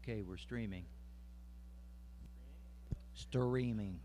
Okay, we're streaming. Streaming.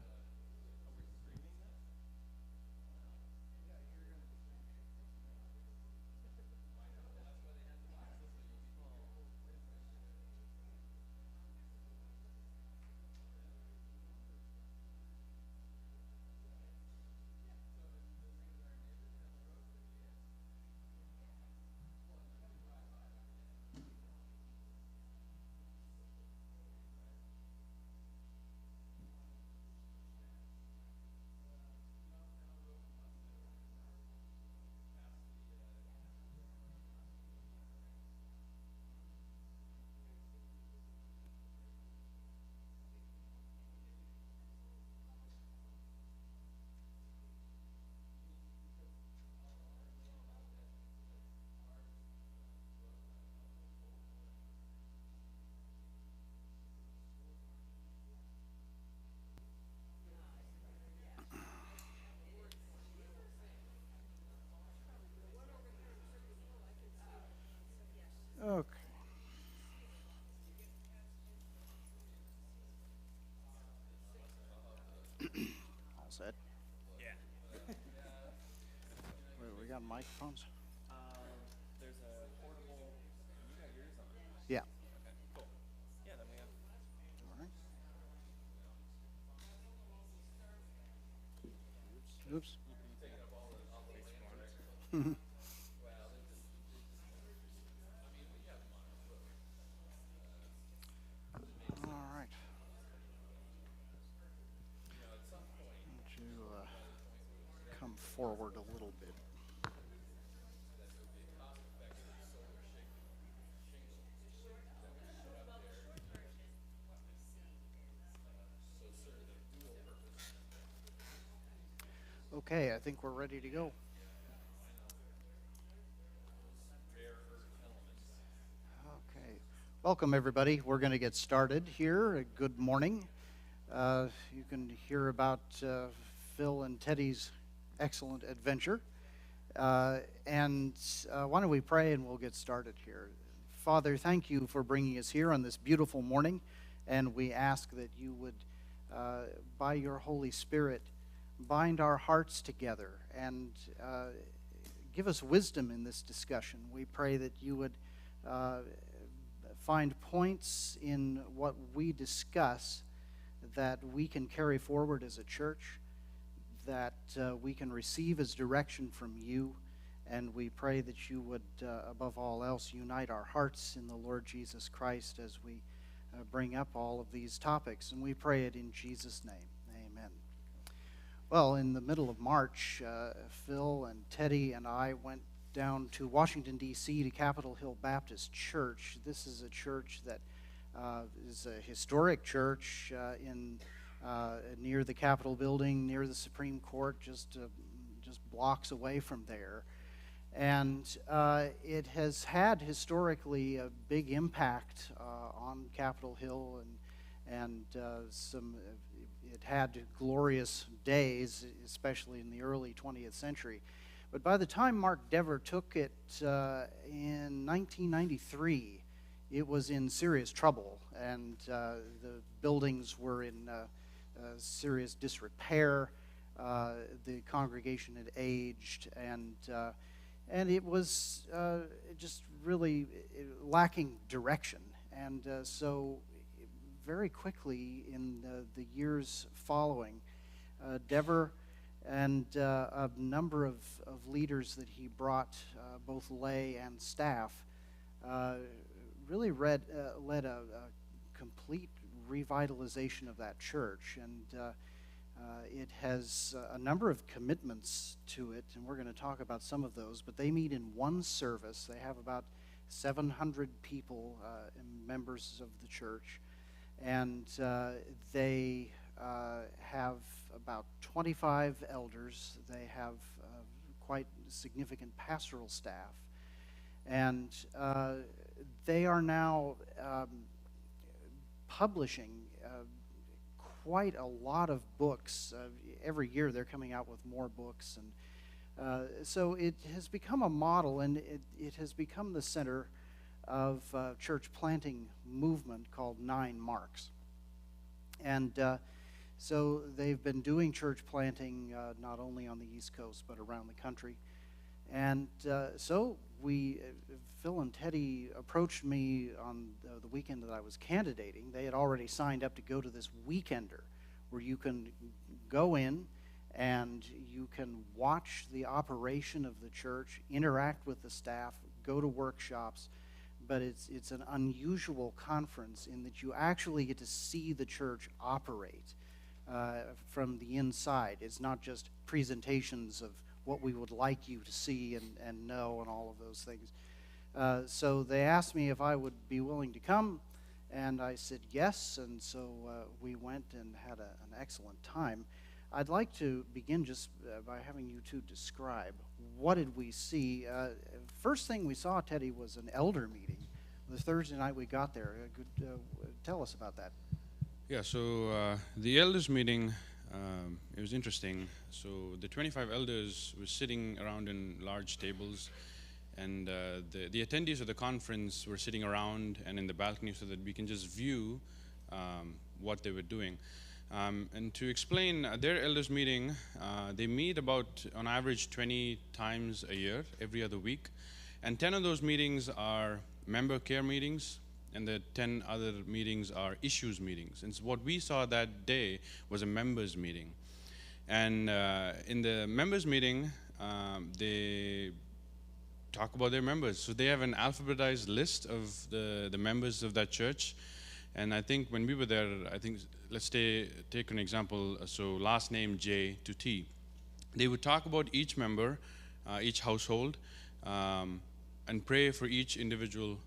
Okay. All set. We got microphones? There's a portable. You got yours on. Yeah. Okay, cool. Yeah, then we have. All right. Oops. All right. Would you come forward a little bit? Okay, I think we're ready to go. Okay. Welcome, everybody. We're going to get started here. Good morning. You can hear about Phil and Teddy's excellent adventure. And why don't we pray and we'll get started here. Father, thank you for bringing us here on this beautiful morning. And we ask that you would, by your Holy Spirit, bind our hearts together and give us wisdom in this discussion. We pray that you would find points in what we discuss that we can carry forward as a church, that we can receive as direction from you, and we pray that you would, above all else, unite our hearts in the Lord Jesus Christ as we bring up all of these topics, and we pray it in Jesus' name. Amen. Well, in the middle of March, Phil and Teddy and I went down to Washington, D.C. to Capitol Hill Baptist Church. This is a church that is a historic church near the Capitol building, near the Supreme Court, just blocks away from there. And it has had historically a big impact on Capitol Hill, and it had glorious days, especially in the early 20th century. But by the time Mark Dever took it in 1993, it was in serious trouble, and the buildings were in serious disrepair. The congregation had aged, and it was just really lacking direction. And so very quickly in the years following, Dever and a number of leaders that he brought, both lay and staff, really led a complete revitalization of that church. And it has a number of commitments to it, and we're going to talk about some of those, but they meet in one service. They have about 700 people, members of the church, and they have about 25 elders. They have quite significant pastoral staff, and they are now publishing quite a lot of books. Every year they're coming out with more books, and so it has become a model, and it has become the center of church planting movement called 9 Marks. And so they've been doing church planting not only on the East Coast but around the country. And so Phil and Teddy approached me on the weekend that I was candidating. They had already signed up to go to this weekender where you can go in and you can watch the operation of the church, interact with the staff, go to workshops. But it's an unusual conference in that you actually get to see the church operate from the inside. It's not just presentations of what we would like you to see and know and all of those things. So they asked me if I would be willing to come, and I said yes, and so we went and had an excellent time. I'd like to begin just by having you two describe what did we see. First thing we saw, Teddy, was an elder meeting. The Thursday night we got there. Tell us about that. Yeah, so the elders meeting, it was interesting. So the 25 elders were sitting around in large tables, and the attendees of the conference were sitting around and in the balcony so that we can just view what they were doing. And to explain their elders meeting, they meet about on average 20 times a year, every other week. And 10 of those meetings are member care meetings, and the 10 other meetings are issues meetings. And so what we saw that day was a members meeting. And in the members meeting, they talk about their members. So they have an alphabetized list of the members of that church. And I think when we were there, I think, let's take an example, so last name J to T. They would talk about each member, each household, and pray for each individual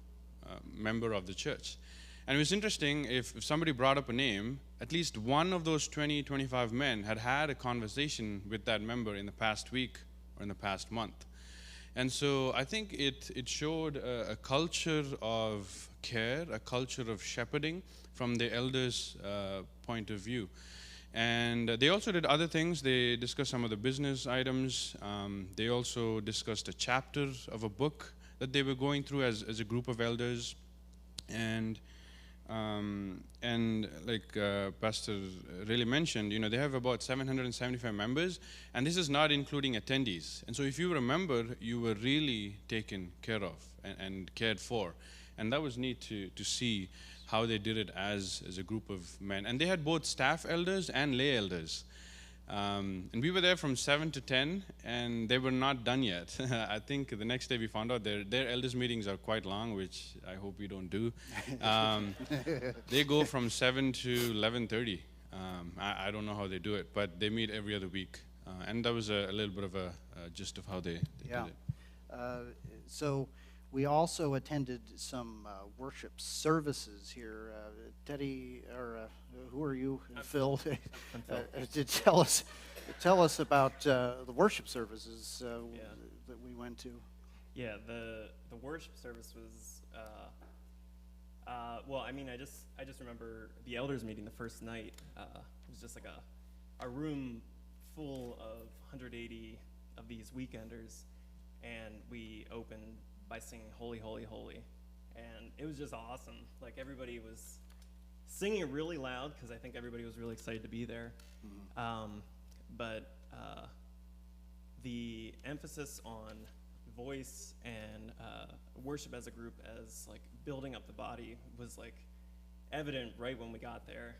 member of the church. And it was interesting, if somebody brought up a name, at least one of those 20, 25 men had a conversation with that member in the past week or in the past month. And so I think it showed a culture of care, a culture of shepherding from the elders' point of view. And they also did other things. They discussed some of the business items. They also discussed a chapter of a book that they were going through as a group of elders. And like Pastor really mentioned, they have about 775 members, and this is not including attendees. And so if you remember, you were really taken care of and cared for. And that was neat to see how they did it as a group of men. And they had both staff elders and lay elders. And we were there from 7 to 10, and they were not done yet. I think the next day we found out their elders meetings are quite long, which I hope we don't do. They go from 7 to 11:30. I don't know how they do it, but they meet every other week. And that was a little bit of a gist of how they did it. So we also attended some worship services here. Teddy, or who are you? Phil. To tell us about the worship services that we went to. Yeah, the worship service was well, I mean, I just remember the elders meeting the first night. It was just like a room full of 180 of these weekenders, and we opened by singing "Holy, Holy, Holy," and it was just awesome. Like, everybody was singing really loud because I think everybody was really excited to be there. Mm-hmm. But the emphasis on voice and worship as a group, as like building up the body, was like evident right when we got there.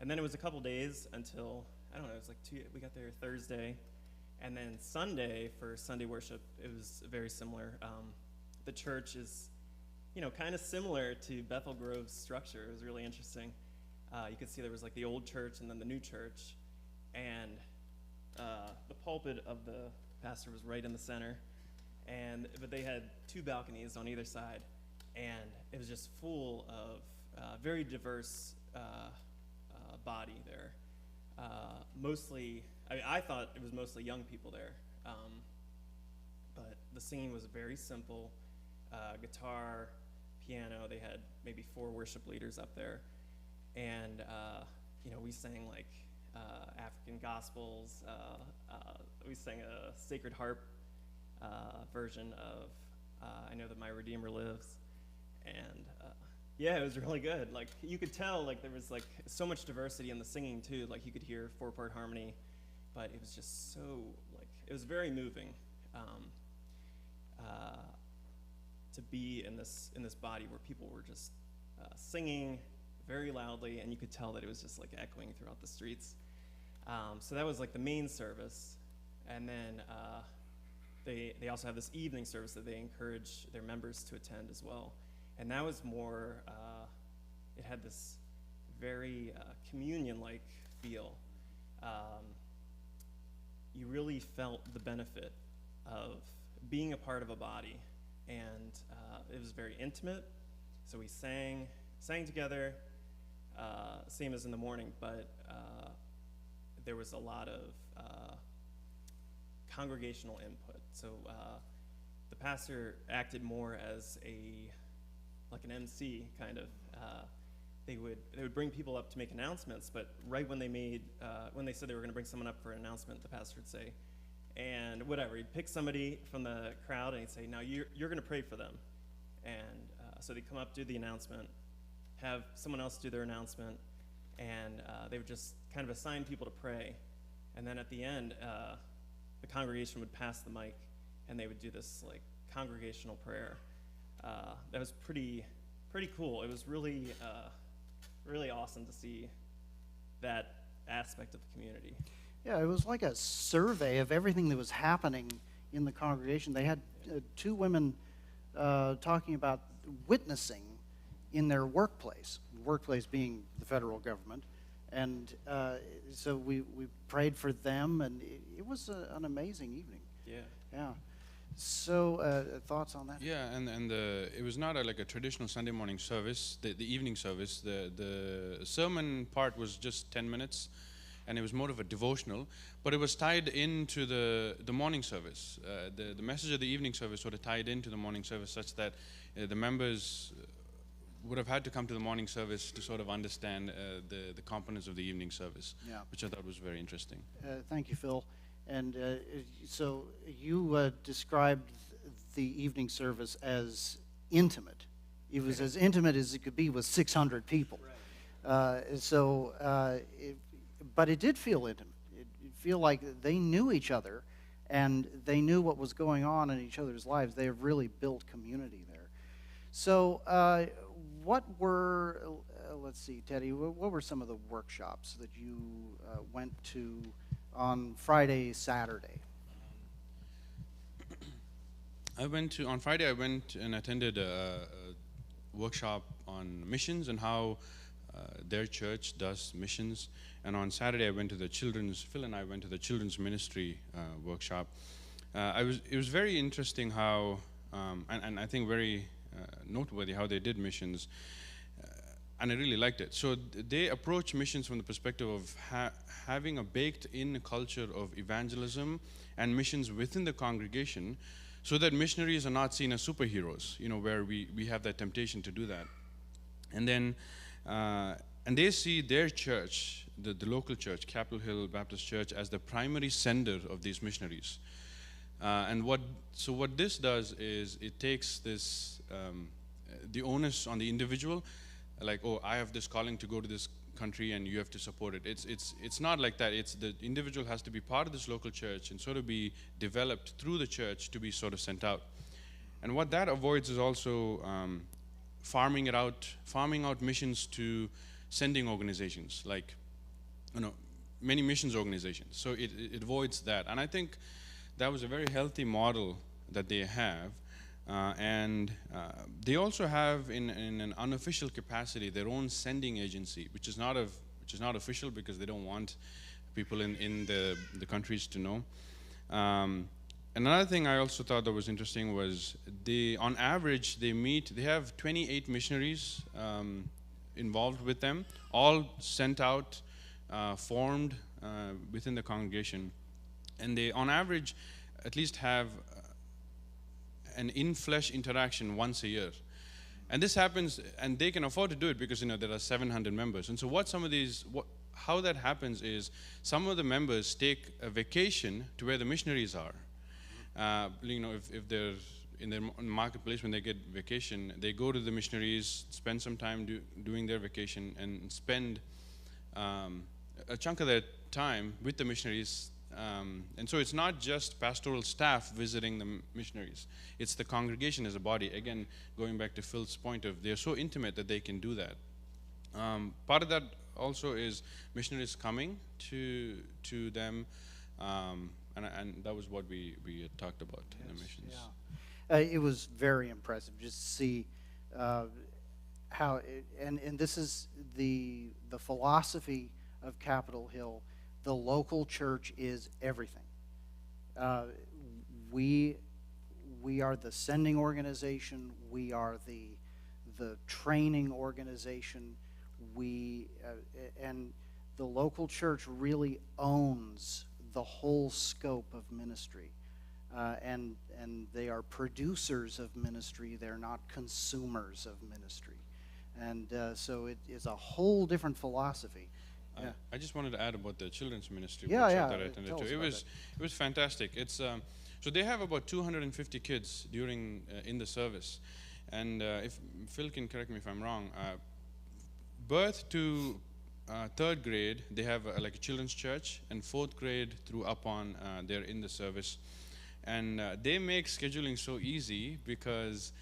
And then it was a couple days until, I don't know, it was like we got there Thursday. And then Sunday, for Sunday worship, it was very similar. The church is, kind of similar to Bethel Grove's structure. It was really interesting. You could see there was like the old church and then the new church. And the pulpit of the pastor was right in the center. But they had 2 balconies on either side. And it was just full of very diverse body there. Mostly, I thought it was mostly young people there, but the singing was very simple. Guitar, piano. They had maybe 4 worship leaders up there, and we sang like African gospels. We sang a Sacred Harp version of I know that my Redeemer lives. And yeah, it was really good. Like, you could tell, like, there was, like, so much diversity in the singing, too. Like, you could hear four-part harmony, but it was just so, like, it was very moving to be in this body where people were just singing very loudly, and you could tell that it was just, like, echoing throughout the streets. So that was, like, the main service. And then they also have this evening service that they encourage their members to attend as well. And that was more, it had this very communion-like feel. You really felt the benefit of being a part of a body. And it was very intimate. So we sang together, same as in the morning, but there was a lot of congregational input. So the pastor acted more as like an MC kind of. They would bring people up to make announcements, but right when they said they were going to bring someone up for an announcement, the pastor would say, and whatever, he'd pick somebody from the crowd and he'd say, now you're going to pray for them. And so they'd come up, do the announcement, have someone else do their announcement, and they would just kind of assign people to pray. And then at the end, the congregation would pass the mic and they would do this like congregational prayer. That was pretty cool. It was really awesome to see that aspect of the community. Yeah, it was like a survey of everything that was happening in the congregation. They had two women talking about witnessing in their workplace being the federal government. And so we prayed for them, and it was an amazing evening. Yeah. So thoughts on that? Yeah, and it was not like a traditional Sunday morning service, the evening service. The sermon part was just 10 minutes, and it was more of a devotional, but it was tied into the morning service. The message of the evening service sort of tied into the morning service, such that the members would have had to come to the morning service to sort of understand the components of the evening service, which I thought was very interesting. Thank you, Phil. And so you described the evening service as intimate. It was as intimate as it could be with 600 people. Right. But it did feel intimate. It feel like they knew each other, and they knew what was going on in each other's lives. They have really built community there. So what were, let's see, Teddy, what were some of the workshops that you went to on Friday, Saturday? On Friday I went and attended a workshop on missions and how their church does missions. And on Saturday I went to Phil and I went to the children's ministry workshop. It was very interesting how, and I think very noteworthy how they did missions. And I really liked it. So they approach missions from the perspective of having a baked-in culture of evangelism and missions within the congregation, so that missionaries are not seen as superheroes, where we have that temptation to do that. And then, and they see their church, the local church, Capitol Hill Baptist Church, as the primary sender of these missionaries. And what this does is it takes this, the onus on the individual. Like, oh, I have this calling to go to this country and you have to support it. It's not like that. It's the individual has to be part of this local church and sort of be developed through the church to be sort of sent out. And what that avoids is also farming out missions to sending organizations, like many missions organizations. So it avoids that. And I think that was a very healthy model that they have. And they also have, in an unofficial capacity, their own sending agency, which is not official because they don't want people in the countries to know. Another thing I also thought that was interesting was on average, they have 28 missionaries involved with them, all sent out, formed within the congregation, and they, on average, at least have an in-flesh interaction once a year. And this happens, and they can afford to do it because there are 700 members. And so how that happens is some of the members take a vacation to where the missionaries are. If in their marketplace when they get vacation, they go to the missionaries, spend some time doing their vacation, and spend a chunk of their time with the missionaries. And so it's not just pastoral staff visiting the missionaries. It's the congregation as a body. Again, going back to Phil's point of they're so intimate that they can do that. Part of that also is missionaries coming to them, and that was what we had talked about in the missions. Yeah. It was very impressive just to see how, and this is the philosophy of Capitol Hill. The local church is everything. We are the sending organization. We are the training organization. And the local church really owns the whole scope of ministry, and they are producers of ministry. They're not consumers of ministry, and so it is a whole different philosophy. Yeah. I just wanted to add about the children's ministry Yeah, workshop yeah, that I attended tell us to. about It was fantastic. It's so they have about 250 kids during in the service, and if Phil can correct me if I'm wrong, birth to third grade they have like a children's church, and fourth grade through up on they're in the service, and they make scheduling so easy because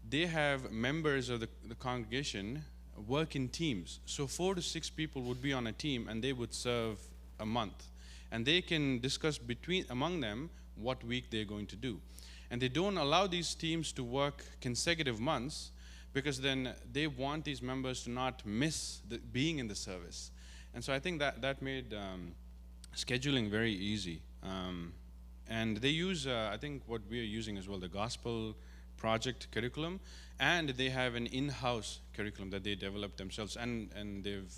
they have members of the congregation work in teams. So 4 to 6 people would be on a team, and they would serve a month, and they can discuss among them what week they're going to do. And they don't allow these teams to work consecutive months, because then they want these members to not miss being in the service. And so I think that made scheduling very easy. And they use, I think what we are using as well, the gospel project curriculum, and they have an in-house curriculum that they developed themselves, and they've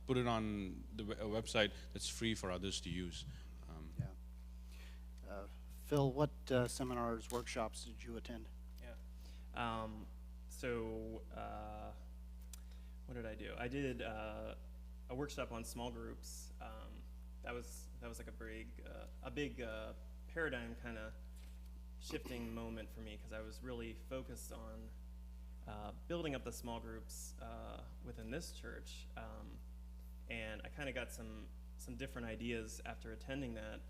put it on the website that's free for others to use. Yeah. Phil, what seminars, workshops did you attend? Yeah. What did I do? I did a workshop on small groups. That was like a big paradigm kind of shifting moment for me, because I was really focused on building up the small groups within this church, and I kind of got some different ideas after attending that,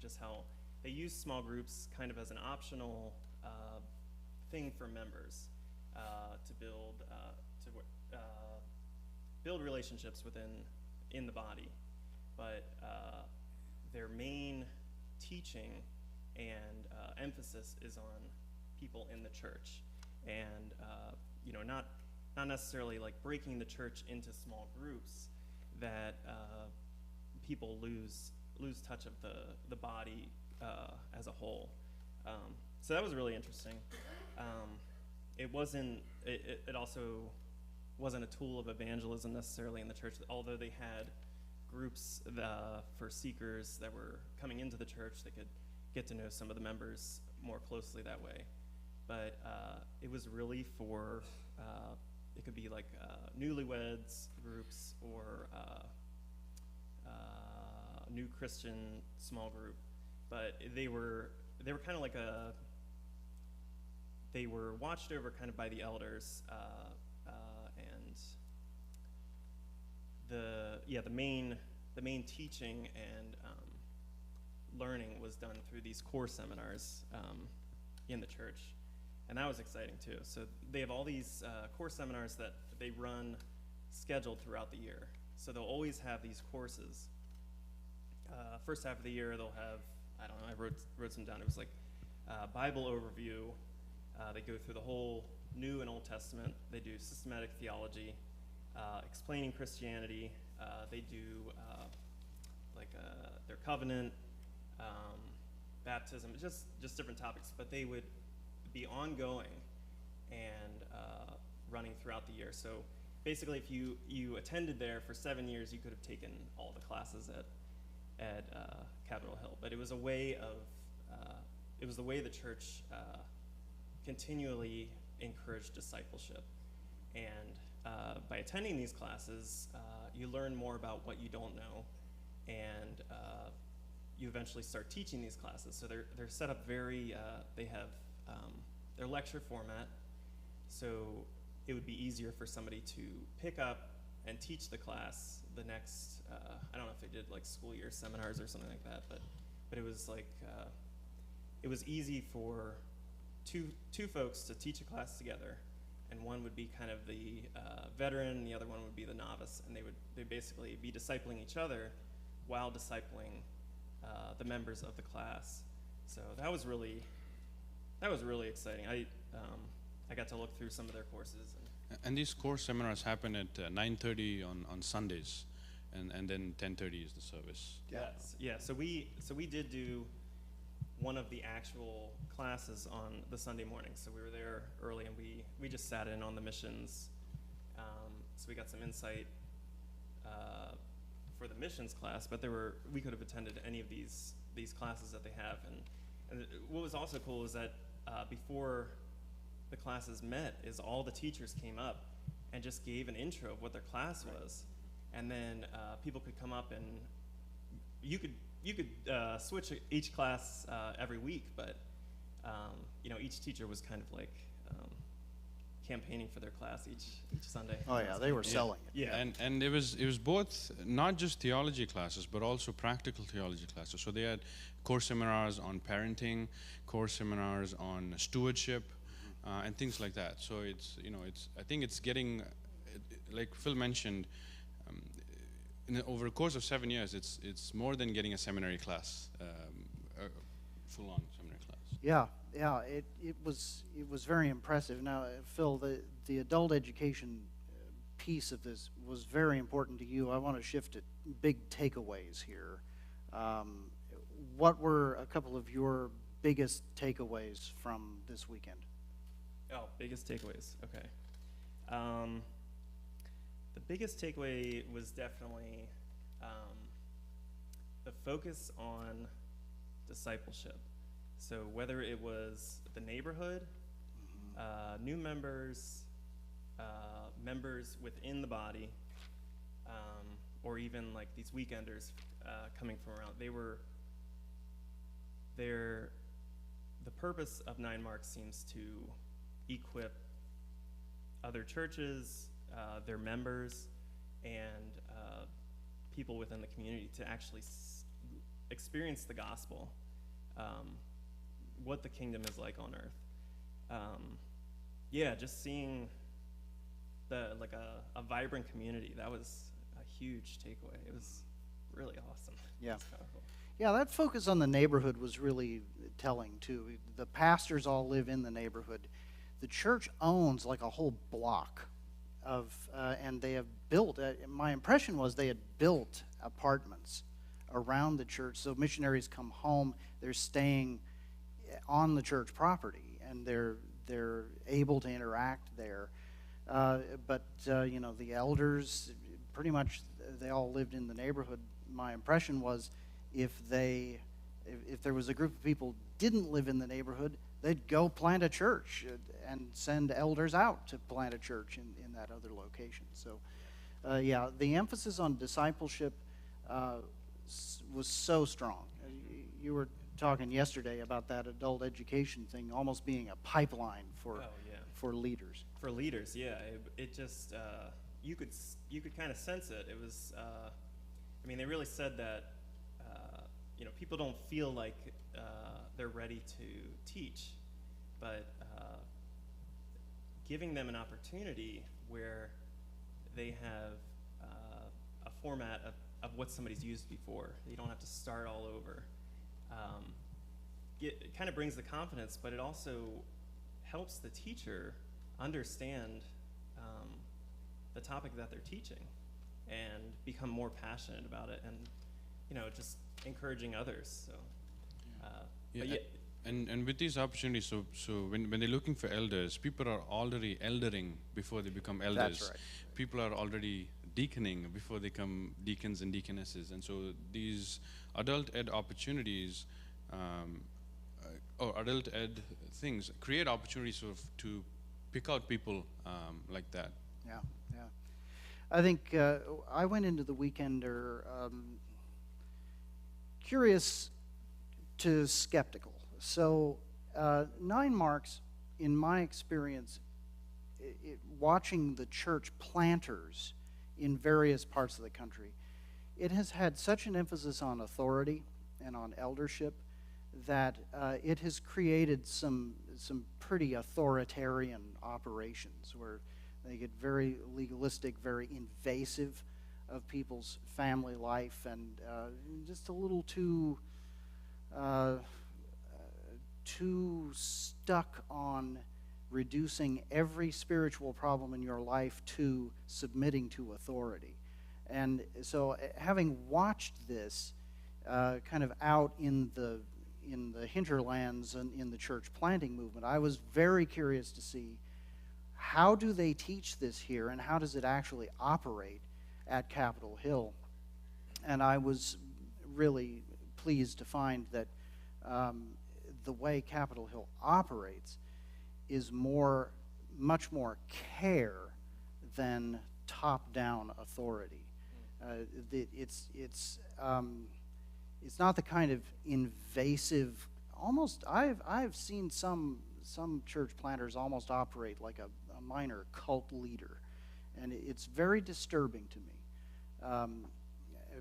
just how they use small groups kind of as an optional thing for members to build relationships in the body, but their main teaching and emphasis is on people in the church, and not necessarily like breaking the church into small groups that people lose touch of the body as a whole. So that was really interesting. It also wasn't a tool of evangelism necessarily in the church, although they had groups for seekers that were coming into the church. They could get to know some of the members more closely that way. But it was really for, it could be like newlyweds groups, or new Christian small group. But they were kind of like they were watched over kind of by the elders, and the main teaching and learning was done through these core seminars in the church, and that was exciting too. So they have all these core seminars that they run scheduled throughout the year. So they'll always have these courses. First half of the year they'll have, I don't know, I wrote some down. It was like Bible overview. They go through the whole New and Old Testament. They do systematic theology, explaining Christianity. They do their covenant, baptism, just different topics. But they would be ongoing and running throughout the year. So basically, if you attended there for 7 years, you could have taken all the classes at Capitol Hill. But it was a way of the way the church continually encouraged discipleship. And by attending these classes, you learn more about what you don't know, and you eventually start teaching these classes. So they're set up very, they have their lecture format, so it would be easier for somebody to pick up and teach the class the next, I don't know if they did like school year seminars or something like that, but it was like, it was easy for two folks to teach a class together, and one would be kind of the veteran, and the other one would be the novice, and they'd basically be discipling each other while discipling the members of the class. So that was really exciting. I got to look through some of their courses. And these course seminars happen at 9:30 on Sundays, and then 10:30 is the service. Yes, yeah. So we did do one of the actual classes on the Sunday morning. So we were there early, and we just sat in on the missions. So we got some insight for the missions class, but we could have attended any of these classes that they have. And what was also cool is that before the classes met, is all the teachers came up and just gave an intro of what their class was, and then people could come up, and you could switch each class every week, but each teacher was kind of like campaigning for their class each Sunday. Oh yeah, they were selling it. Yeah, And it was both not just theology classes, but also practical theology classes. So they had course seminars on parenting, course seminars on stewardship, and things like that. So I think it's getting, like Phil mentioned, over a course of 7 years, it's more than getting a seminary class, a full-on seminary class. Yeah, it was very impressive. Now, Phil, the adult education piece of this was very important to you. I want to shift to big takeaways here. What were a couple of your biggest takeaways from this weekend? Oh, biggest takeaways. Okay. The biggest takeaway was definitely the focus on discipleship. So whether it was the neighborhood, new members, members within the body, or even like these weekenders coming from around, the purpose of 9 Marks seems to equip other churches, their members, and people within the community to actually experience the gospel, what the kingdom is like on earth. Just seeing a vibrant community, that was a huge takeaway. It was really awesome. Yeah. It's powerful. Yeah, that focus on the neighborhood was really telling too. The pastors all live in the neighborhood. The church owns like a whole block of, and they have built, my impression was they had built apartments around the church. So missionaries come home, they're staying on the church property, and they're able to interact there. But the elders, pretty much they all lived in the neighborhood. My impression was if there was a group of people didn't live in the neighborhood, they'd go plant a church and send elders out to plant a church in that other location. So, the emphasis on discipleship was so strong. You were talking yesterday about that adult education thing almost being a pipeline for leaders. For leaders, yeah. It just, you could kind of sense it. It was, they really said that, people don't feel like they're ready to teach, but giving them an opportunity where they have a format of what somebody's used before. You don't have to start all over. It kind of brings the confidence, but it also helps the teacher understand the topic that they're teaching and become more passionate about it, and just encouraging others. So, And with these opportunities, so when they're looking for elders, people are already eldering before they become elders. That's right. People are already deaconing before they become deacons and deaconesses. And so these adult ed opportunities, or adult ed things, create opportunities to pick out people like that. Yeah. I think I went into the weekender curious to skeptical. So Nine Marks, in my experience, watching the church planters in various parts of the country, it has had such an emphasis on authority and on eldership that it has created some pretty authoritarian operations where they get very legalistic, very invasive of people's family life, and just a little too stuck on reducing every spiritual problem in your life to submitting to authority. And so, having watched this kind of out in the hinterlands and in the church planting movement, I was very curious to see how do they teach this here and how does it actually operate at Capitol Hill. And I was really pleased to find that the way Capitol Hill operates is much more care than top-down authority. It's not the kind of invasive. Almost, I've seen some church planters almost operate like a minor cult leader, and it's very disturbing to me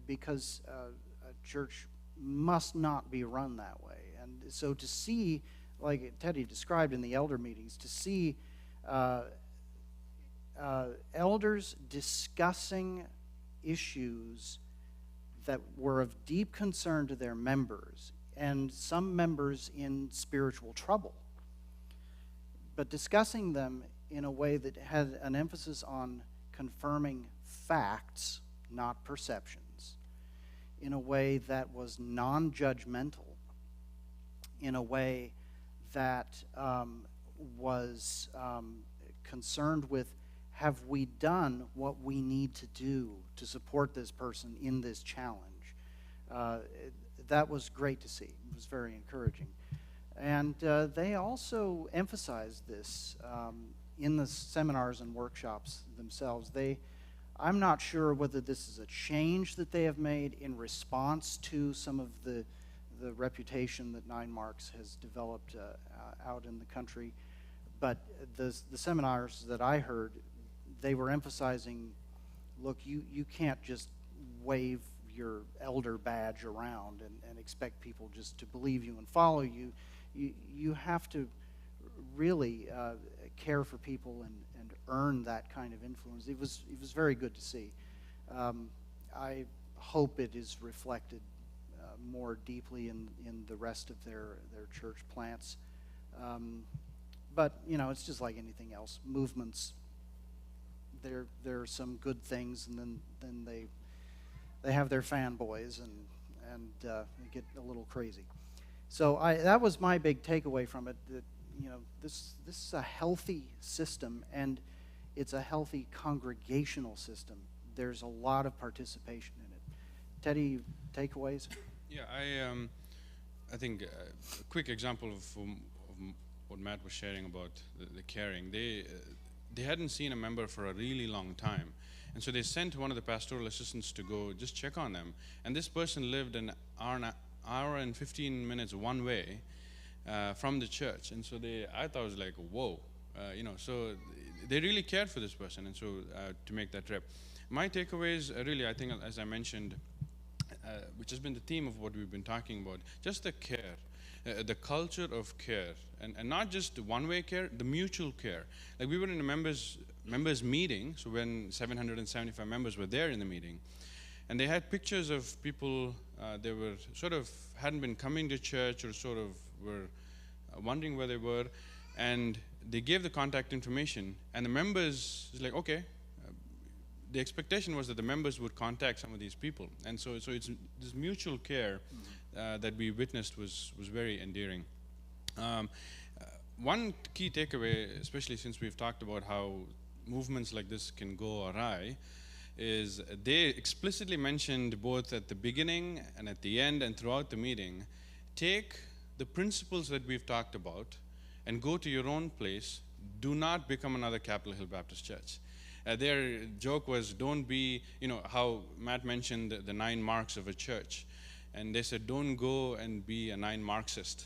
because a church must not be run that way. And so to see, like Teddy described in the elder meetings, to see elders discussing issues that were of deep concern to their members, and some members in spiritual trouble, but discussing them in a way that had an emphasis on confirming facts, not perceptions, in a way that was non-judgmental, in a way that was concerned with, have we done what we need to do to support this person in this challenge? That was great to see. It was very encouraging. And they also emphasized this in the seminars and workshops themselves. I'm not sure whether this is a change that they have made in response to some of the reputation that Nine Marks has developed out in the country, but the seminars that I heard, they were emphasizing, look, you can't just wave your elder badge around and expect people just to believe you and follow you. You have to really care for people and earn that kind of influence. It was very good to see. I hope it is reflected more deeply in the rest of their church plants. But it's just like anything else. Movements, there are some good things, and then they have their fanboys and they get a little crazy. So that was my big takeaway from it. That this is a healthy system, and it's a healthy congregational system. There's a lot of participation in it. Teddy, takeaways? Yeah, I think a quick example of what Matt was sharing about the caring. They hadn't seen a member for a really long time, and so they sent one of the pastoral assistants to go just check on them. And this person lived an hour and 15 minutes one way from the church, and so I thought it was like, whoa, so they really cared for this person, and so to make that trip. My takeaways, really, I think, as I mentioned, which has been the theme of what we've been talking about, just the care, the culture of care, and not just the one-way care, the mutual care. Like, we were in a members meeting, so when 775 members were there in the meeting, and they had pictures of people, they were sort of hadn't been coming to church, or sort of were wondering where they were, and they gave the contact information, and the members was like, okay. The expectation was that the members would contact some of these people, and so it's this mutual care that we witnessed was very endearing. One key takeaway, especially since we've talked about how movements like this can go awry, is they explicitly mentioned both at the beginning and at the end and throughout the meeting, take the principles that we've talked about and go to your own place. Do not become another Capitol Hill Baptist Church. Their joke was, don't be, how Matt mentioned the 9 marks of a church. And they said, don't go and be a 9 Marxist.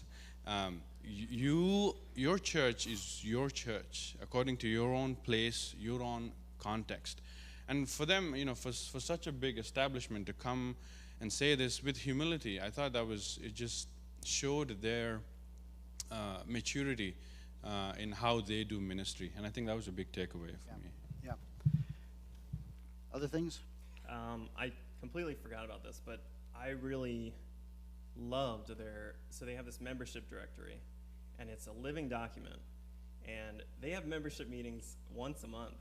your church is your church according to your own place, your own context. And for them, for such a big establishment to come and say this with humility, I thought it just showed their maturity in how they do ministry. And I think that was a big takeaway for me. Yeah. Other things? I completely forgot about this, but I really loved so they have this membership directory, and it's a living document, and they have membership meetings once a month,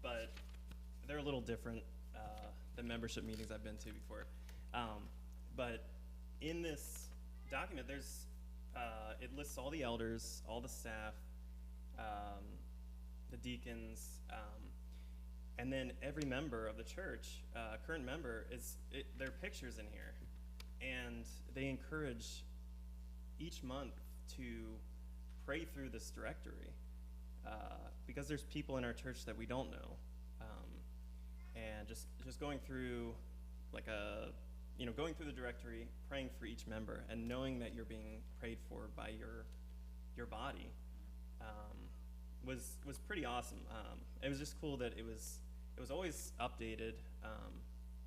but they're a little different than membership meetings I've been to before. But in this document, it lists all the elders, all the staff, the deacons, and then every member of the church, current member, their pictures in here. And they encourage each month to pray through this directory because there's people in our church that we don't know. And just going through going through the directory, praying for each member, and knowing that you're being prayed for by your body was pretty awesome. It was just cool that it was always updated.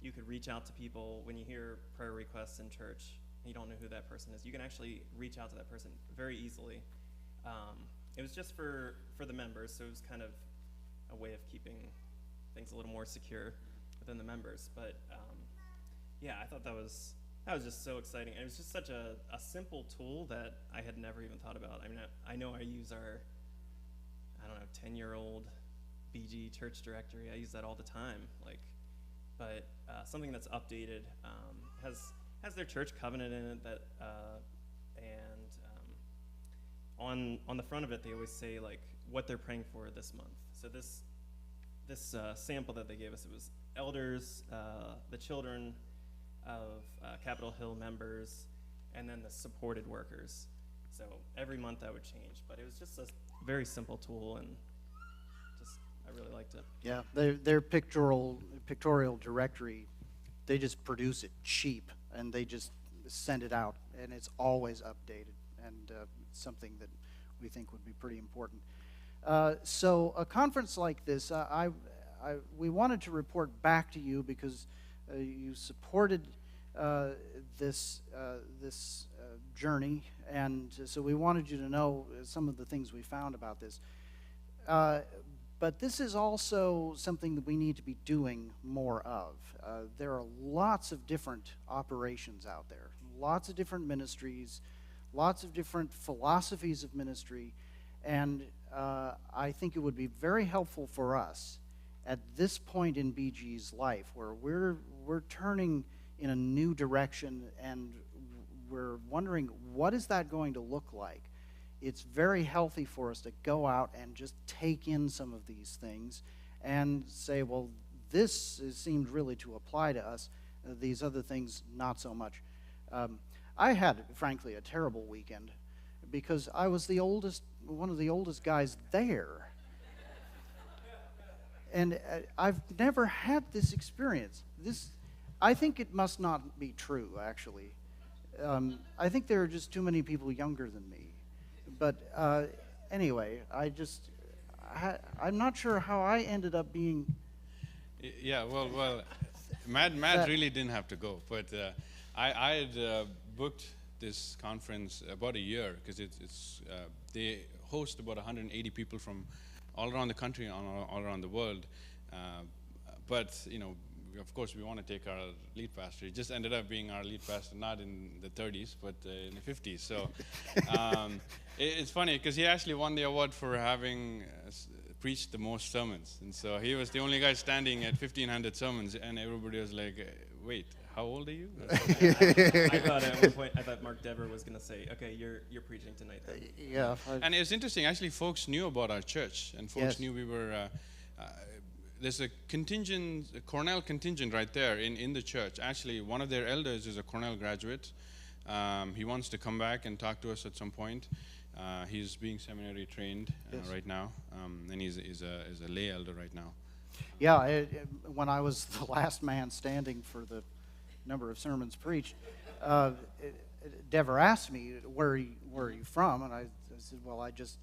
You could reach out to people when you hear prayer requests in church and you don't know who that person is. You can actually reach out to that person very easily. It was just for the members, so it was kind of a way of keeping things a little more secure within the members. But yeah, I thought that was just so exciting. And it was just such a simple tool that I had never even thought about. I mean, I know I use our 10-year-old BG church directory. I use that all the time. But something that's updated, has their church covenant in it that, and on the front of it they always say what they're praying for this month. So this sample that they gave us, it was elders, the children of Capitol Hill members, and then the supported workers. So every month that would change, but it was just a very simple tool, and I really liked it. Yeah, their pictorial directory, they just produce it cheap, and they just send it out, and it's always updated, and something that we think would be pretty important. So a conference like this, we wanted to report back to you because you supported this journey, and so we wanted you to know some of the things we found about this. But this is also something that we need to be doing more of. There are lots of different operations out there, lots of different ministries, lots of different philosophies of ministry, and I think it would be very helpful for us at this point in BG's life, where we're turning in a new direction and we're wondering, what is that going to look like? It's very healthy for us to go out and just take in some of these things and say, well, this seemed really to apply to us. These other things, not so much. I had, frankly, a terrible weekend because I was one of the oldest guys there. And I've never had this experience. I think it must not be true, actually. I think there are just too many people younger than me. But anyway, I'm not sure how I ended up being. Yeah, well, Matt really didn't have to go, but I had booked this conference about a year because they host about 180 people from all around the country and all around the world. But of course, we want to take our lead pastor. He just ended up being our lead pastor, not in the 30s, but in the 50s. So it's funny because he actually won the award for having preached the most sermons. And so he was the only guy standing at 1,500 sermons, and everybody was like, wait, how old are you? I thought at one point, Mark Dever was going to say, okay, you're preaching tonight then. Yeah. And it's interesting, actually, folks knew about our church, and folks knew we were... there's a Cornell contingent right there in the church. Actually, one of their elders is a Cornell graduate. He wants to come back and talk to us at some point. He's being seminary trained right now, and he's a lay elder right now. Yeah, when I was the last man standing for the number of sermons preached, Dever asked me, where are you from? And I said, well, I just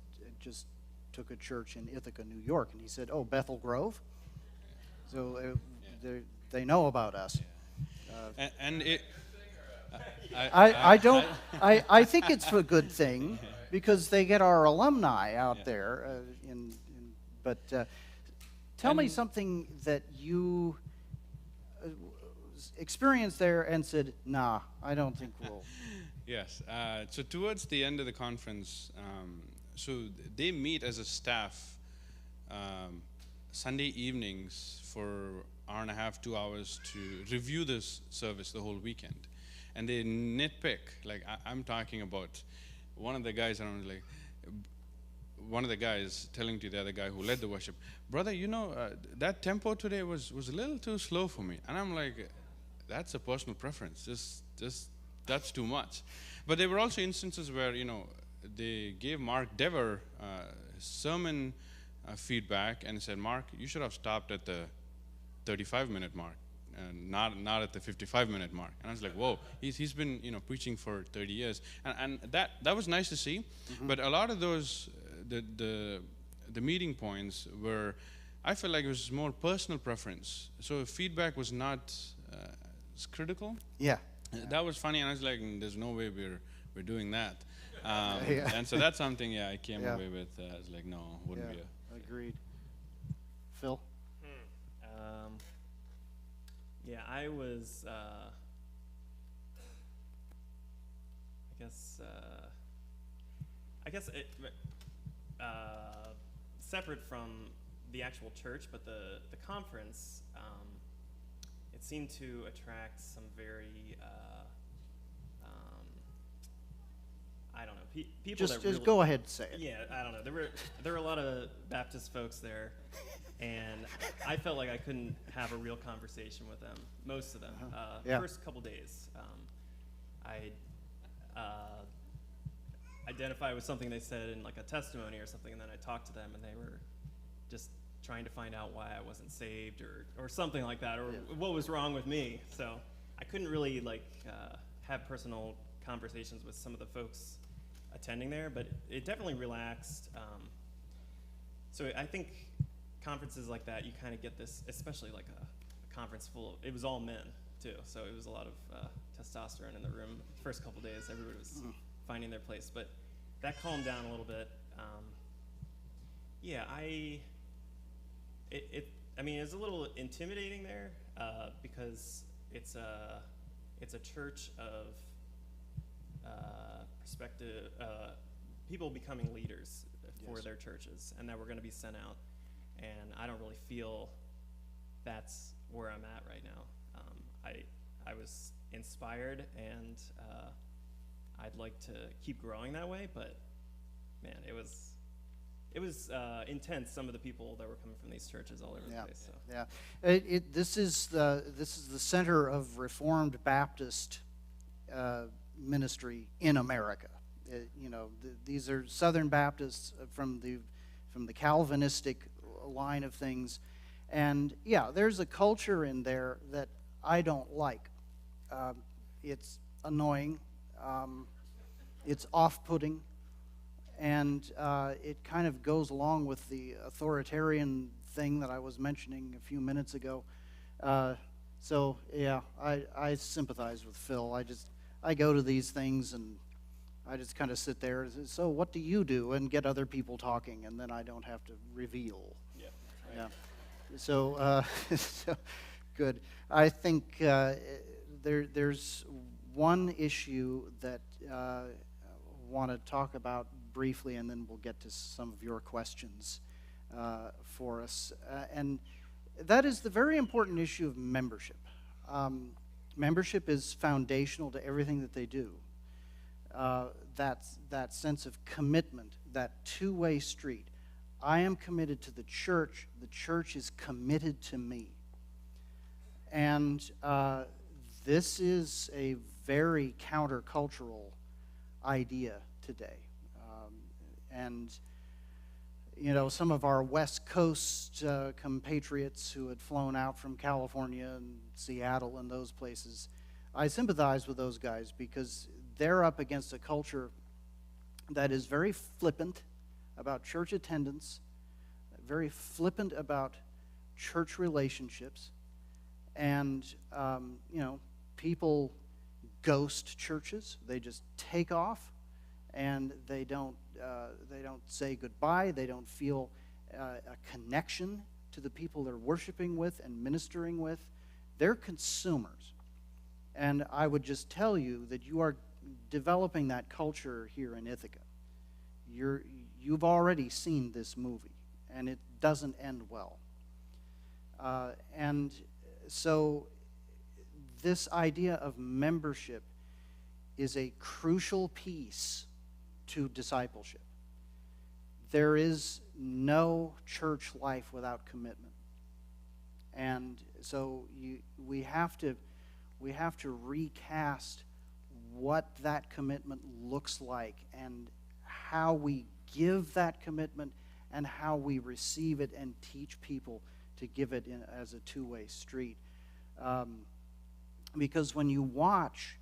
took a church in Ithaca, New York. And he said, oh, Bethel Grove? So they know about us. And it. I think it's a good thing because they get our alumni out there. But tell me something that you experienced there and said, nah, I don't think we'll. Yes. So towards the end of the conference, so they meet as a staff Sunday evenings for hour and a half, 2 hours to review this service the whole weekend. And they nitpick, like I'm talking about one of the guys, and I'm like, one of the guys telling to the other guy who led the worship, brother, that tempo today was a little too slow for me. And I'm like, that's a personal preference. Just that's too much. But there were also instances where they gave Mark Dever sermon feedback and said, Mark, you should have stopped at the 35-minute mark. And not at the 55-minute mark. And I was like, whoa, he's been preaching for 30 years, and that was nice to see. Mm-hmm. But a lot of those the meeting points were, I felt like it was more personal preference. So feedback was not as critical. Yeah. That was funny, and I was like, there's no way we're doing that. And so that's something I came away with. I was like, no, wouldn't be. Agreed. Phil. Yeah, I was, I guess it, separate from the actual church, but the conference, it seemed to attract some very, I don't know, people that really, just go ahead and say it. Yeah, I don't know. There were a lot of Baptist folks there, and I felt like I couldn't have a real conversation with them. Most of them. First couple days, I identify with something they said in like a testimony or something, and then I talked to them, and they were just trying to find out why I wasn't saved or something like that, or what was wrong with me. So I couldn't really have personal conversations with some of the folks attending there, but it definitely relaxed. So I think conferences like that, you kind of get this, especially like a conference full of, it was all men too, so it was a lot of testosterone in the room. First couple days, everybody was finding their place, but that calmed down a little bit. It was a little intimidating there because it's a church of prospective people becoming leaders for their churches, and that we're going to be sent out. And I don't really feel that's where I'm at right now. I was inspired, and I'd like to keep growing that way. But man, it was intense. Some of the people that were coming from these churches all over the place. So. Yeah, this is the center of Reformed Baptist ministry in America. These are Southern Baptists from the Calvinistic line of things, and there's a culture in there that I don't like. It's annoying, it's off-putting, and it kind of goes along with the authoritarian thing that I was mentioning a few minutes ago. I sympathize with Phil. I go to these things and I just kind of sit there. So what do you do? And get other people talking, and then I don't have to reveal. Yeah. Right. Yeah. So good. I think there's one issue that I want to talk about briefly, and then we'll get to some of your questions for us. And that is the very important issue of membership. Membership is foundational to everything that they do. That sense of commitment, that two-way street. I am committed to the church is committed to me. And this is a very countercultural idea today. Some of our West Coast compatriots who had flown out from California and Seattle and those places, I sympathize with those guys because they're up against a culture that is very flippant about church attendance, very flippant about church relationships, and people ghost churches. They just take off, and they don't say goodbye. They don't feel a connection to the people they're worshiping with and ministering with. They're consumers. And I would just tell you that you are developing that culture here in Ithaca. You've already seen this movie, and it doesn't end well. And so this idea of membership is a crucial piece to discipleship. There is no church life without commitment. And so we have to recast what that commitment looks like and how we give that commitment and how we receive it and teach people to give it as a two-way street. Because when you watch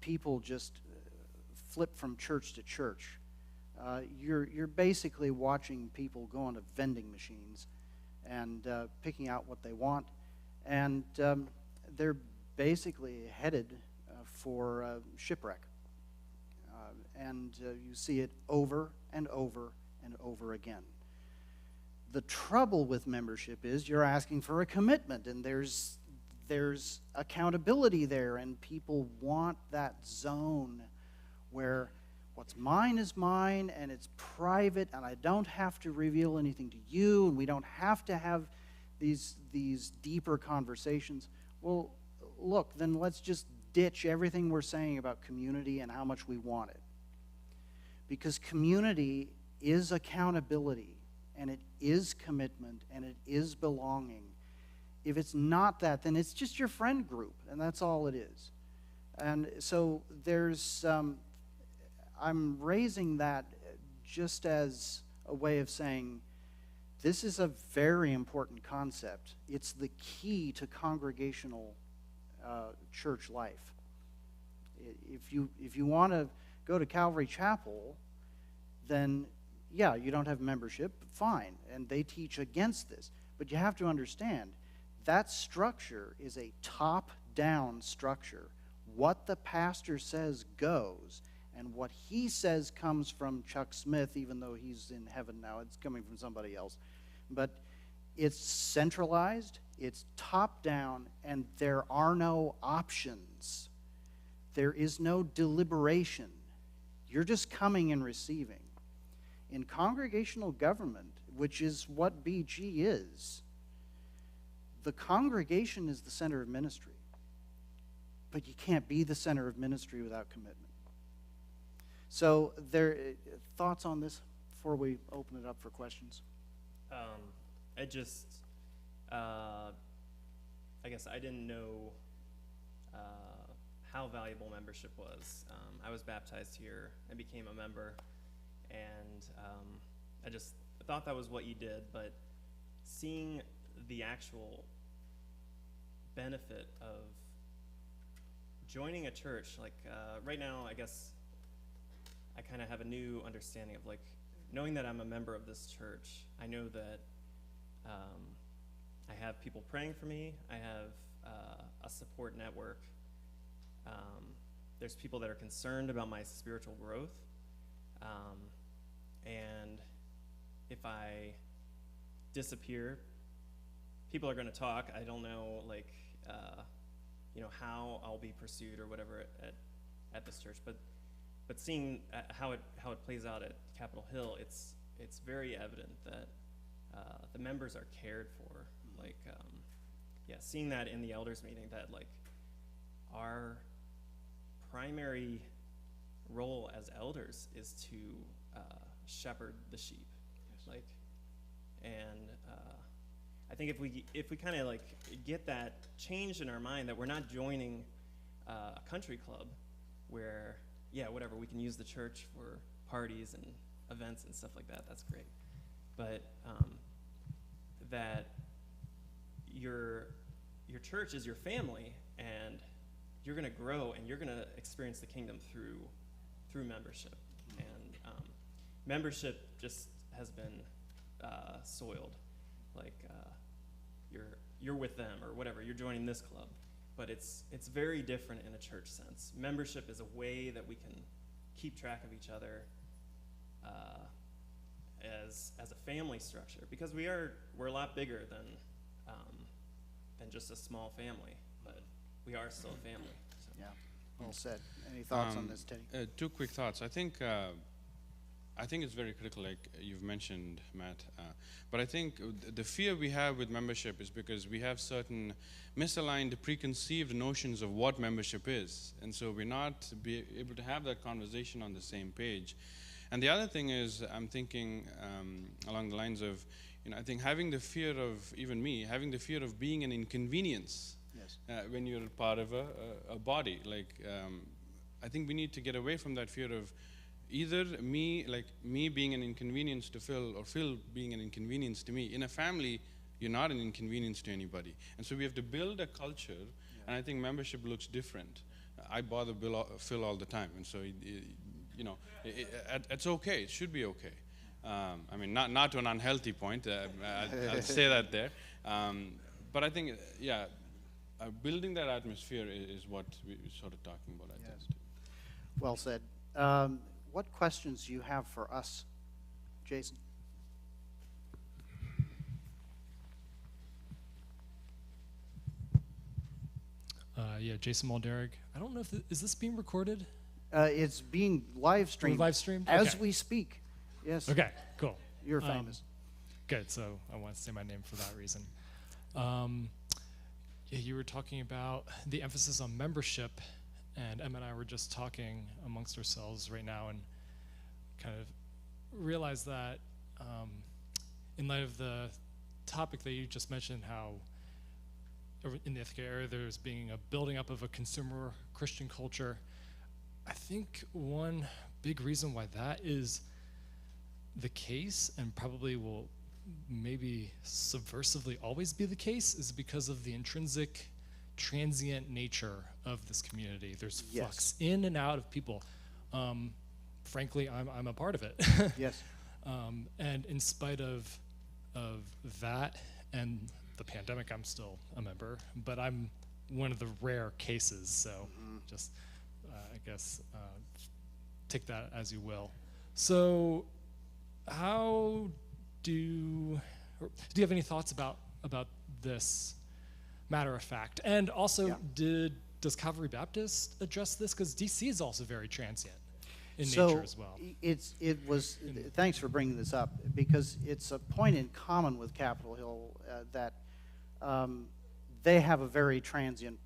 people just flip from church to church, you're basically watching people go onto vending machines and picking out what they want, and they're basically headed for shipwreck. And you see it over and over and over again. The trouble with membership is you're asking for a commitment, and there's accountability there, and people want that zone where what's mine is mine, and it's private, and I don't have to reveal anything to you, and we don't have to have these deeper conversations. Well, look, then let's just ditch everything we're saying about community and how much we want it. Because community is accountability, and it is commitment, and it is belonging. If it's not that, then it's just your friend group, and that's all it is. And so I'm raising that just as a way of saying this is a very important concept. It's the key to congregational church life. If you want to go to Calvary Chapel, then yeah, you don't have membership, fine, and they teach against this. But you have to understand that structure is a top-down structure. What the pastor says goes, and what he says comes from Chuck Smith, even though he's in heaven now. It's coming from somebody else. But it's centralized, it's top-down, and there are no options. There is no deliberation. You're just coming and receiving. In congregational government, which is what BG is, the congregation is the center of ministry. But you can't be the center of ministry without commitment. So, thoughts on this before we open it up for questions? I guess I didn't know how valuable membership was. I was baptized here and became a member, and I just thought that was what you did, but seeing the actual benefit of joining a church, like right now, I guess I kind of have a new understanding of, like, knowing that I'm a member of this church. I know that I have people praying for me. I have a support network. There's people that are concerned about my spiritual growth. And if I disappear, people are going to talk. I don't know, like, how I'll be pursued or whatever at this church. But seeing how it plays out at Capitol Hill, it's very evident that the members are cared for. Like, seeing that in the elders meeting, that, like, our primary role as elders is to shepherd the sheep. Yes. Like, and I think if we kind of, like, get that changed in our mind, that we're not joining a country club where, whatever, we can use the church for parties and events and stuff like that, that's great. But that your church is your family, and you're going to grow and you're going to experience the kingdom through membership. And membership just has been soiled. Like you're with them or whatever. You're joining this club, but it's very different in a church sense. Membership is a way that we can keep track of each other as a family structure, because we're a lot bigger than just a small family, but we are still a family. So. Yeah, well said. Any thoughts on this, Teddy? Two quick thoughts. I think it's very critical, like you've mentioned, Matt. But I think the fear we have with membership is because we have certain misaligned, preconceived notions of what membership is, and so we're not able to have that conversation on the same page. And the other thing is, I'm thinking along the lines of, I think having the fear of, even me, having the fear of being an inconvenience. Yes. When you're part of a body. Like, I think we need to get away from that fear of either me being an inconvenience to Phil, or Phil being an inconvenience to me. In a family, you're not an inconvenience to anybody. And so we have to build a culture, and I think membership looks different. I bother Phil all the time, and so, it's okay. It should be okay. I mean, not to an unhealthy point. I'll say that there. But I think, building that atmosphere is what we're sort of talking about, I think. Well said. What questions do you have for us, Jason? Jason Mulderig. I don't know if is this being recorded? It's being live streamed. Live streamed? As Okay. we speak. Yes. Okay, cool. You're famous. Good, so I want to say my name for that reason. You were talking about the emphasis on membership, and Emma and I were just talking amongst ourselves right now and kind of realized that in light of the topic that you just mentioned, how in the Ithaca area there's being a building up of a consumer Christian culture, I think one big reason why that is the case, and probably will maybe subversively always be the case, is because of the intrinsic transient nature of this community. There's flux in and out of people. Frankly, I'm a part of it. Yes. And in spite of that and the pandemic, I'm still a member, but I'm one of the rare cases. So just, I guess, take that as you will. So how do you have any thoughts about this matter of fact? And also, does Calvary Baptist address this? Because DC is also very transient in nature as well. Thanks for bringing this up, because it's a point in common with Capitol Hill that they have a very transient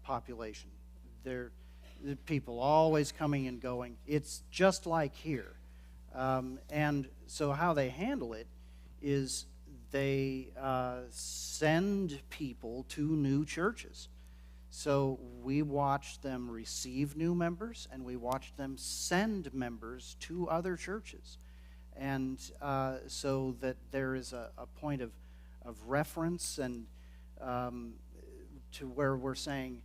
population. They're people always coming and going. It's just like here. And so how they handle it is they send people to new churches. So we watch them receive new members, and we watch them send members to other churches. And so that there is a point of reference, and to where we're saying,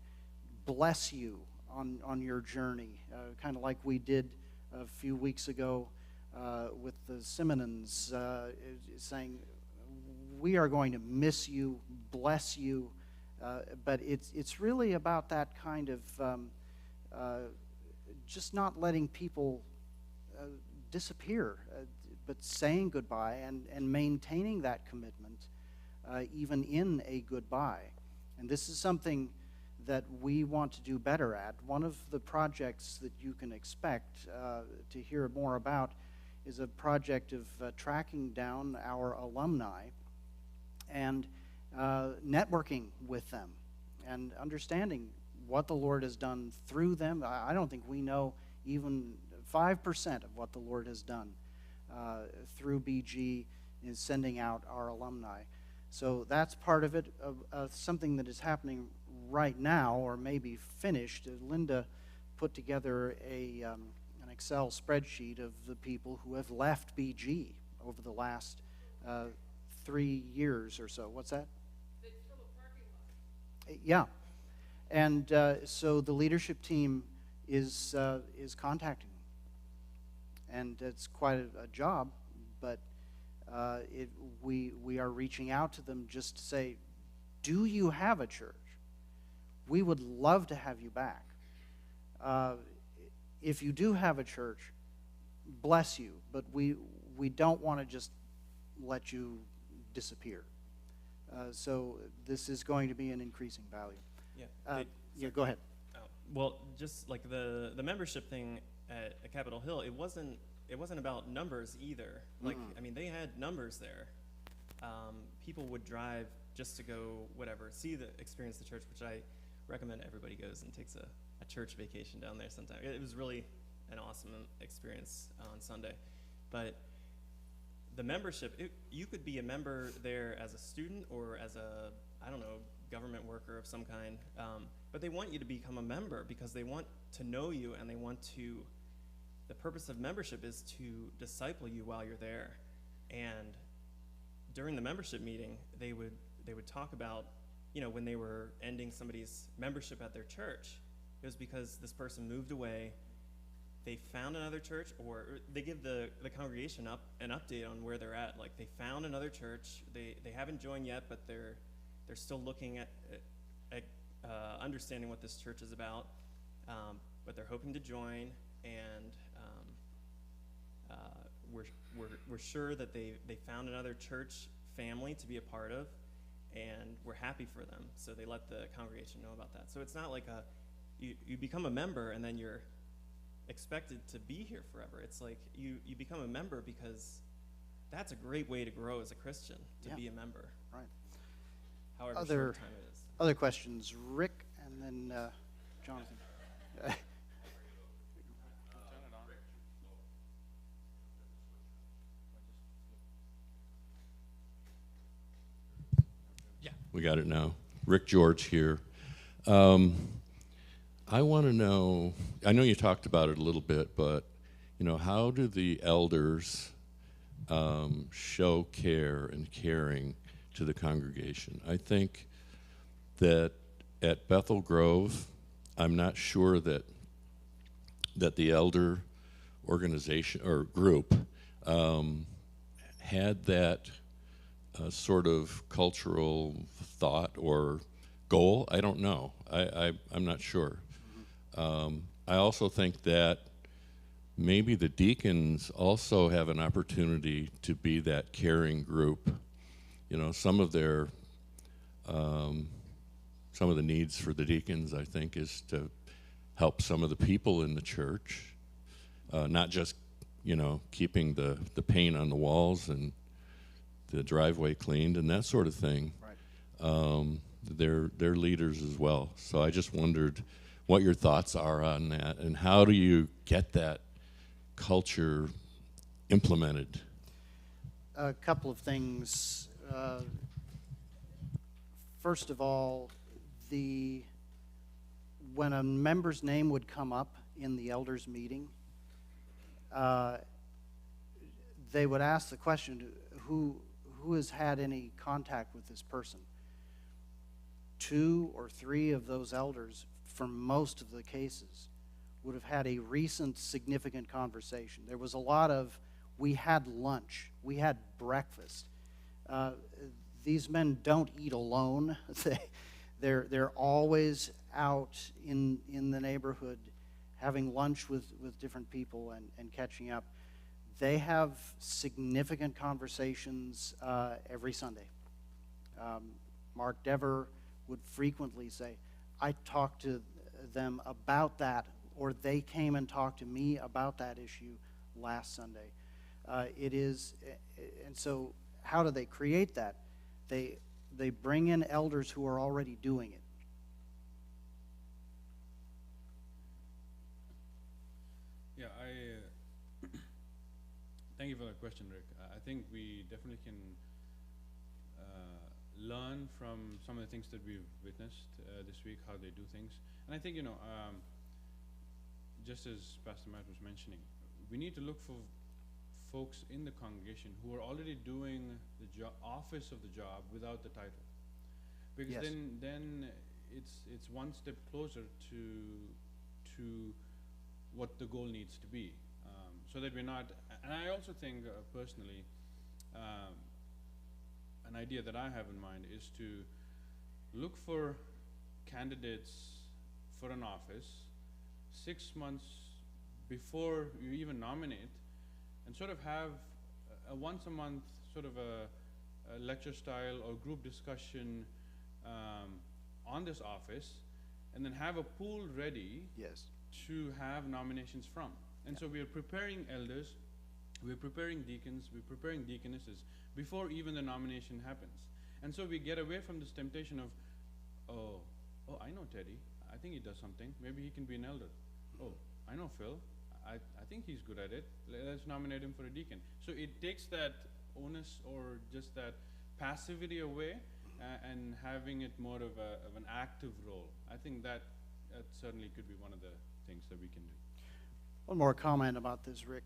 bless you on your journey, kind of like we did a few weeks ago with the Simonons, saying, we are going to miss you, bless you, but it's really about that kind of just not letting people disappear, but saying goodbye and maintaining that commitment even in a goodbye. And this is something that we want to do better at. One of the projects that you can expect to hear more about is a project of tracking down our alumni and networking with them and understanding what the Lord has done through them. I don't think we know even 5% of what the Lord has done through BG in sending out our alumni. So that's part of it, something that is happening right now, or maybe finished. Linda put together an Excel spreadsheet of the people who have left BG over the last 3 years or so. What's that? They fill a parking lot. Yeah. And so the leadership team is contacting them. And it's quite a job, but we are reaching out to them just to say, do you have a church? We would love to have you back. If you do have a church, bless you, but we don't want to just let you disappear. So this is going to be an increasing value. Yeah. Yeah, go ahead. Oh, well, just like the membership thing at Capitol Hill, it wasn't about numbers either. Like, I mean, they had numbers there. People would drive just to go experience the church, which I recommend everybody goes and takes a church vacation down there sometime. It was really an awesome experience on Sunday. But the membership, you could be a member there as a student or as a, I don't know, government worker of some kind. But they want you to become a member because they want to know you, and the purpose of membership is to disciple you while you're there. And during the membership meeting, they would talk about, when they were ending somebody's membership at their church, it was because this person moved away, they found another church, or they give the congregation an update on where they're at. Like, they found another church, they haven't joined yet, but they're still looking at understanding what this church is about, but they're hoping to join, and we're sure that they found another church family to be a part of, and we're happy for them. So they let the congregation know about that. So it's not like you become a member and then you're expected to be here forever. It's like you become a member because that's a great way to grow as a Christian, to be a member. Right. However short time it is. Other questions? Rick, and then Jonathan. We got it now. Rick George here. I want to know, I know you talked about it a little bit, but how do the elders show care and caring to the congregation? I think that at Bethel Grove, I'm not sure that the elder organization or group had that sort of cultural thought or goal. I don't know. I'm not sure. I also think that maybe the deacons also have an opportunity to be that caring group. Some of the needs for the deacons, I think, is to help some of the people in the church, not just keeping the paint on the walls and the driveway cleaned and that sort of thing. Right. They're leaders as well. So I just wondered what your thoughts are on that, and how do you get that culture implemented? A couple of things. First of all, when a member's name would come up in the elders' meeting, they would ask the question, who has had any contact with this person? 2 or 3 of those elders, for most of the cases, would have had a recent significant conversation. There was a lot of, we had lunch, we had breakfast. These men don't eat alone. They're always out in the neighborhood having lunch with different people and catching up. They have significant conversations every Sunday. Mark Dever would frequently say, I talked to them about that, or they came and talked to me about that issue last Sunday. And so how do they create that? They bring in elders who are already doing it. Yeah, thank you for that question, Rick. I think we definitely can learn from some of the things that we've witnessed this week, how they do things. And I think, just as Pastor Matt was mentioning, we need to look for folks in the congregation who are already doing the office of the job without the title. Because Yes. then it's one step closer to what the goal needs to be, so that we're not. And I also think personally, an idea that I have in mind is to look for candidates for an office 6 months before you even nominate, and sort of have a once a month sort of a lecture style or group discussion on this office, and then have a pool ready Yes. to have nominations from. And so we are preparing elders, we're preparing deacons, we're preparing deaconesses before even the nomination happens. And so we get away from this temptation of, oh, I know Teddy, I think he does something, maybe he can be an elder. Oh, I know Phil, I think he's good at it, let's nominate him for a deacon. So it takes that onus or just that passivity away, and having it more of an active role. I think that certainly could be one of the things that we can do. One more comment about this, Rick.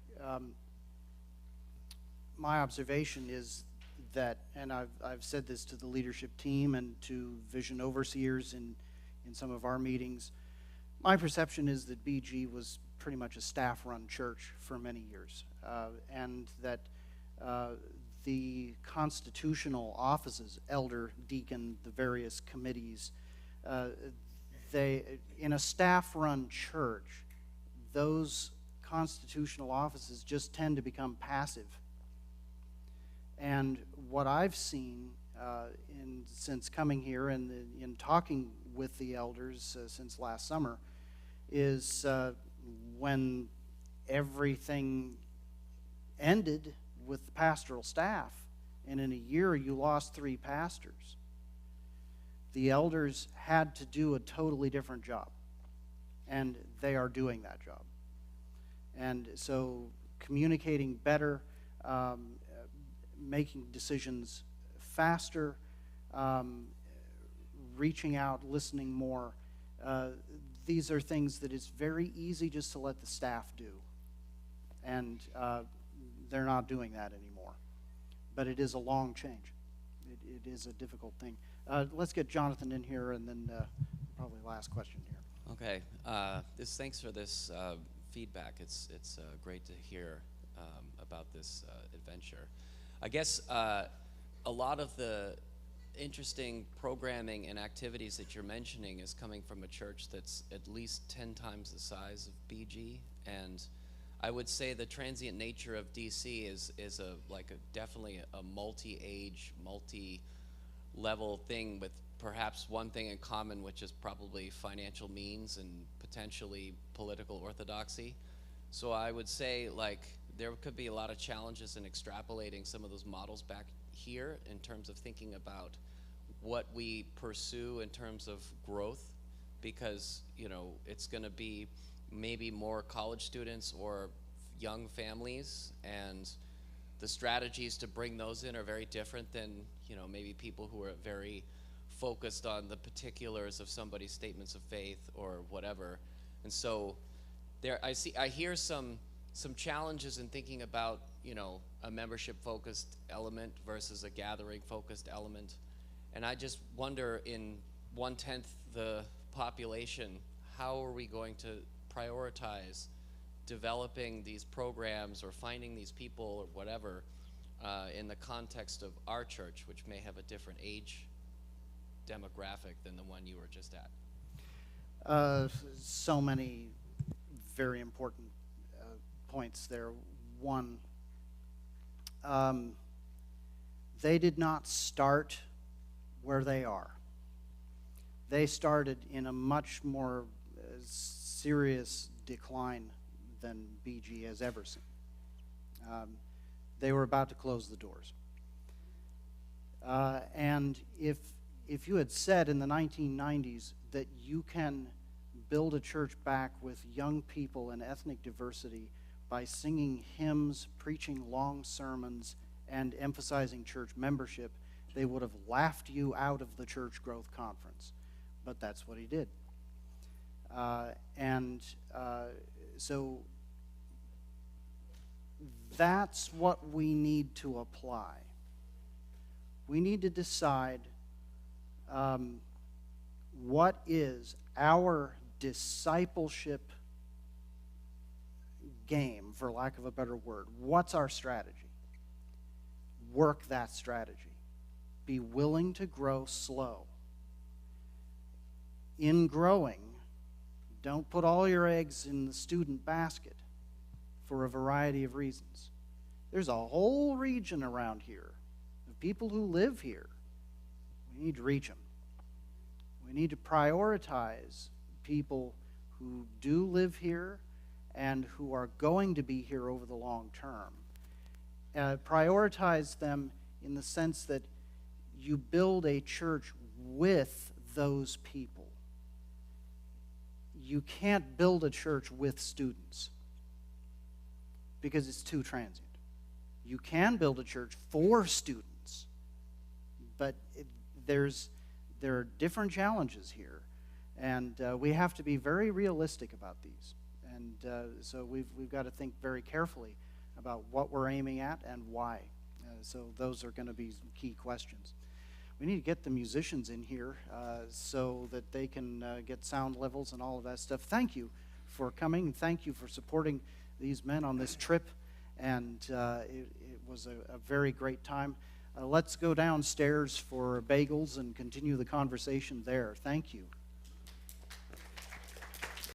My observation is that, and I've said this to the leadership team and to vision overseers in some of our meetings, my perception is that BG was pretty much a staff-run church for many years, and that the constitutional offices, elder, deacon, the various committees, in a staff-run church, those constitutional offices just tend to become passive. And what I've seen since coming here and in talking with the elders since last summer is when everything ended with the pastoral staff, and in a year you lost 3 pastors, the elders had to do a totally different job, and they are doing that job. And so communicating better, making decisions faster, reaching out, listening more, these are things that it's very easy just to let the staff do. And they're not doing that anymore. But it is a long change. It is a difficult thing. Let's get Jonathan in here, and then probably last question here. Okay. Thanks for this feedback. It's great to hear about this adventure. I guess a lot of the interesting programming and activities that you're mentioning is coming from a church that's at least 10 times the size of BG, and I would say the transient nature of DC is definitely a multi-age, multi-level thing with perhaps one thing in common, which is probably financial means and potentially political orthodoxy. So I would say there could be a lot of challenges in extrapolating some of those models back here in terms of thinking about what we pursue in terms of growth, because it's going to be maybe more college students or young families, and the strategies to bring those in are very different than maybe people who are very focused on the particulars of somebody's statements of faith or whatever. And so I hear some challenges in thinking about a membership focused element versus a gathering focused element. And I just wonder, in 1/10 the population, how are we going to prioritize developing these programs or finding these people or whatever in the context of our church, which may have a different age demographic than the one you were just at? So many very important points there. One, they did not start where they are. They started in a much more serious decline than BG has ever seen. They were about to close the doors. And if you had said in the 1990s that you can build a church back with young people and ethnic diversity by singing hymns, preaching long sermons, and emphasizing church membership, they would have laughed you out of the church growth conference. But that's what he did. So that's what we need to apply. We need to decide what is our discipleship game, for lack of a better word? What's our strategy? Work that strategy. Be willing to grow slow. In growing, don't put all your eggs in the student basket for a variety of reasons. There's a whole region around here of people who live here. We need to reach them. We need to prioritize people who do live here and who are going to be here over the long term. Prioritize them in the sense that you build a church with those people. You can't build a church with students because it's too transient. You can build a church for students, but there are different challenges here, and we have to be very realistic about these. And so we've got to think very carefully about what we're aiming at and why. So those are going to be some key questions. We need to get the musicians in here so that they can get sound levels and all of that stuff. Thank you for coming, and thank you for supporting these men on this trip. And it was a very great time. Let's go downstairs for bagels and continue the conversation there. Thank you.